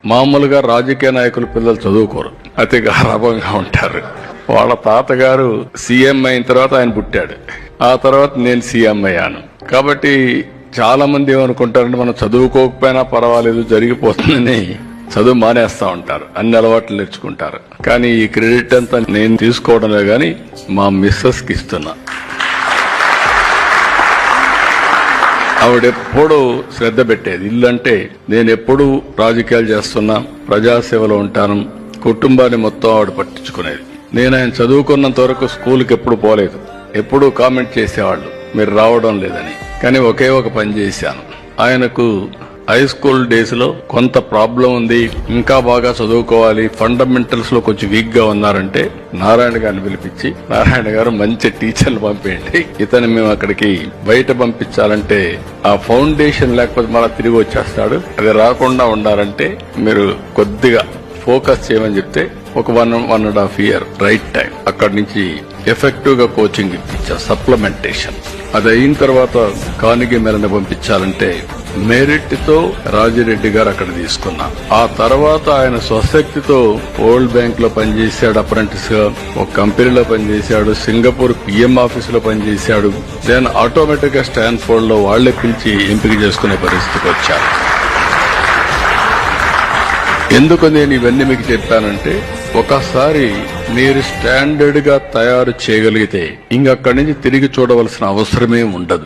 మామూలుగా రాజకీయ నాయకుల పిల్లలు చదువుకోరు, అతి గారాభంగా ఉంటారు. వాళ్ళ తాతగారు సీఎం అయిన తర్వాత ఆయన పుట్టాడు, ఆ తర్వాత నేను సీఎం అయ్యాను. కాబట్టి చాలా మంది ఏమనుకుంటారంటే మనం చదువుకోకపోయినా పర్వాలేదు జరిగిపోతుందని చదువు మానేస్తా ఉంటారు, అన్ని అలవాట్లు నేర్చుకుంటారు. కానీ ఈ క్రెడిట్ అంతా నేను తీసుకోవడమే గాని మా మిస్సెస్ కి ఇస్తున్నా. ఆవిడెప్పుడు శ్రద్ధ పెట్టేది. ఇల్లంటే నేను ఎప్పుడు రాజకీయాలు చేస్తున్నా, ప్రజాసేవలో ఉంటాను, కుటుంబాన్ని మొత్తం ఆవిడ పట్టించుకునేది. నేను ఆయన చదువుకున్నంత వరకు స్కూల్కి ఎప్పుడు పోలేదు. ఎప్పుడు కామెంట్ చేసేవాళ్ళు మీరు రావడం లేదని. కానీ ఒకే ఒక పని చేశాను. ఆయనకు హై స్కూల్ డేస్ లో కొంత ప్రాబ్లం ఉంది, ఇంకా బాగా చదువుకోవాలి, ఫండమెంటల్స్ లో కొంచెం వీక్ గా ఉన్నారంటే నారాయణ గారిని పిలిపించి, నారాయణ గారు మంచి టీచర్లు పంపేయండి, ఇతను మేము అక్కడికి బయట పంపించాలంటే ఆ ఫౌండేషన్ లేకపోతే మళ్ళీ తిరిగి వచ్చేస్తాడు, అది రాకుండా ఉండాలంటే మీరు కొద్దిగా ఫోకస్ చేయమని చెప్తే ఒక 1.5 year రైట్ టైం అక్కడి నుంచి ఎఫెక్టివ్ గా కోచింగ్ ఇప్పించా, సప్లిమెంటేషన్. అది అయిన తర్వాత కానిగి మెలని పంపించాలంటే మెరిట్ తో రాజిరెడ్డి గారు అక్కడ తీసుకున్నా. ఆ తర్వాత ఆయన స్వశక్తితో వరల్డ్ బ్యాంక్ లో పనిచేశాడు, అప్రెంటిస్ గా ఒక కంపెనీలో పనిచేశాడు, సింగపూర్ పిఎం ఆఫీస్ లో పనిచేశాడు. దెన్ ఆటోమేటిక్ గా స్టాన్ఫోర్డ్ లో వాళ్లే పిలిచి ఎంపిక చేసుకునే పరిస్థితికి వచ్చారు. ఎందుకు నేను ఇవన్నీ మీకు చెప్పానంటే, ఒకసారి మీరు స్టాండర్డ్ గా తయారు చేయగలిగితే ఇంకక్కడి నుంచి తిరిగి చూడవలసిన అవసరమే ఉండదు.